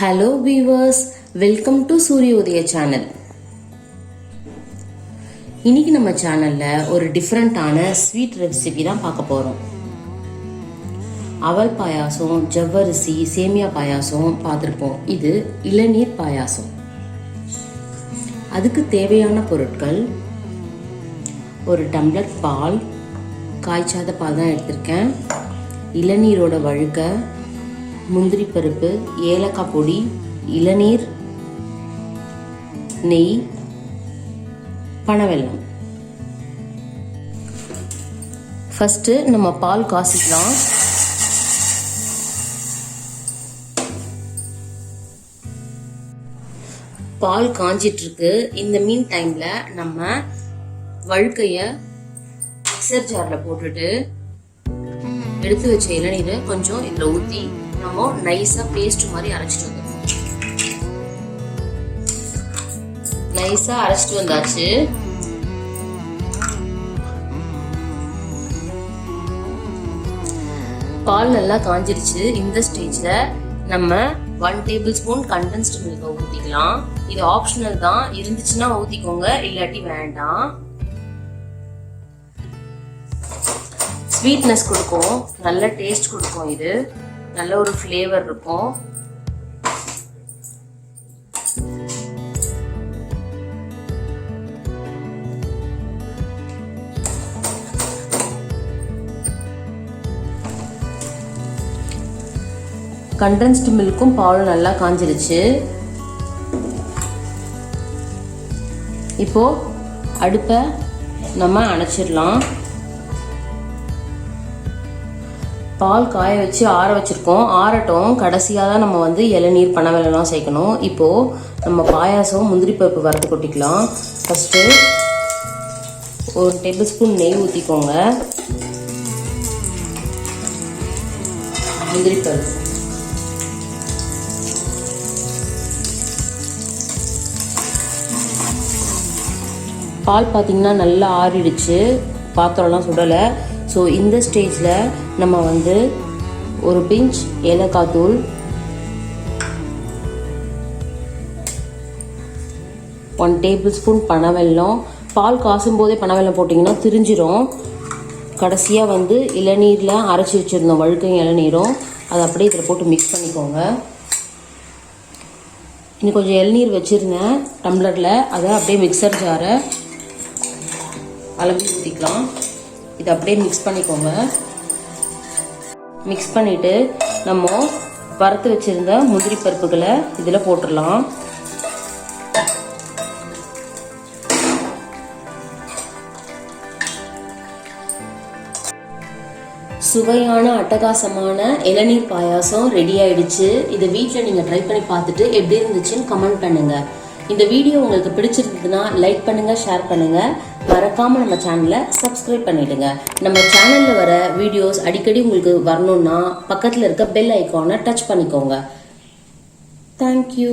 Hello viewers, welcome to சூரிய உதய channel. இன்னைக்கு நம்ம சேனல்ல ஒரு டிஃப்ரெண்டான ஸ்வீட் ரெசிபி தான் பார்க்க போறோம். அவல் பாயாசம், ஜவ்வரிசி, சேமியா பாயாசம் பார்த்துருப்போம். இது இளநீர் பாயாசம். அதுக்கு தேவையான பொருட்கள்: ஒரு டம்ளர் பால், காய்ச்சாத பால் தான் எடுத்திருக்கேன், இளநீரோட வழுக்க, முந்திரி பருப்பு, ஏலக்காய் பொடி, இளநீர், நெய், பனவெல்லம். ஃபர்ஸ்ட் நம்ம பால் காய்ச்சிக்கலாம். பால் காஞ்சிட்டு இருக்கு. இந்த மீன் டைம்ல நம்ம வழுக்கைய மிக்சர் ஜார்ல போட்டுட்டு எடுத்து வச்ச இளநீரை கொஞ்சம் இதுல ஊத்தி நம்ம நைஸா பேஸ்ட் மாதிரி அரைச்சிட்டு வந்துடுவோம். நைஸா அரைச்சிட்டு வந்தாச்சு. பால் நல்லா காஞ்சிருச்சு. இந்த ஸ்டேஜ்ல நம்ம 1 டேபிள் ஸ்பூன் கண்டென்ஸ்டு மில்க் ஊத்திக்கலாம். இது ஆப்ஷனல் தான், இருந்துச்சுன்னா ஊத்திக்கோங்க, இல்லாட்டி வேண்டாம். ஸ்வீட்னஸ் கொடுக்கும், நல்ல டேஸ்ட் கொடுக்கும். இது நல்ல ஒரு ஃப்ளேவர் இருக்கும். கண்டென்ஸ்டு மில்க்கும் பாலும் நல்லா காஞ்சிருச்சு. இப்போ அடுப்பை நம்ம அணைச்சிடலாம். பால் காய வச்சு ஆற வச்சிருக்கோம். ஆறட்டும். கடைசியாக தான் நம்ம இளநீர், பனவெல்லாம் சேர்க்கணும். இப்போ நம்ம பாயாசம் முந்திரி பருப்பு வறுத்து கொட்டிக்கலாம். ஃபர்ஸ்ட் 1 டேபிள் ஸ்பூன் நெய் ஊற்றிக்கோங்க. முந்திரி பருப்பு, பால் பார்த்தீங்கன்னா நல்லா ஆறிடுச்சு, பாத்திரம்லாம் சுடலை. ஸோ இந்த ஸ்டேஜில் நம்ம ஒரு பிஞ்ச் ஏலக்காய் தூள், 1 டேபிள் ஸ்பூன் பனவெல்லம். பால் காசும் போதே பனவெல்லம் போட்டிங்கன்னா திரிஞ்சிரும். கடைசியாக இளநீரில் அரைச்சி வச்சுருந்தோம் வழுக்கையும் இளநீரும், அதை அப்படியே இதில் போட்டு மிக்ஸ் பண்ணிக்கோங்க. இன்னும் கொஞ்சம் இளநீர் வச்சுருந்தேன் டம்ளரில், அதை அப்படியே மிக்சர் ஜாரை அளவு ஊற்றிக்கலாம். இதை அப்படியே மிக்ஸ் பண்ணிக்கோங்க. மிக்ஸ் பண்ணிவிட்டு நம்ம வறுத்து வச்சுருந்த முந்திரி பருப்புகளை இதில் போட்டுடலாம். சுவையான அட்டகாசமான இளநீர் பாயாசம் ரெடி ஆயிடுச்சு. இதை வீட்டில் நீங்கள் ட்ரை பண்ணி பார்த்துட்டு எப்படி இருந்துச்சுன்னு கமெண்ட் பண்ணுங்க. இந்த வீடியோ உங்களுக்கு பிடிச்சிருந்ததுன்னா லைக் பண்ணுங்க, ஷேர் பண்ணுங்க. மறக்காம நம்ம சேனலை சப்ஸ்கிரைப் பண்ணிடுங்க. நம்ம சேனல்ல வர வீடியோஸ் அடிக்கடி உங்களுக்கு வரணும்னா பக்கத்தில் இருக்க பெல் ஐகானை டச் பண்ணிக்கோங்க. தேங்க்யூ.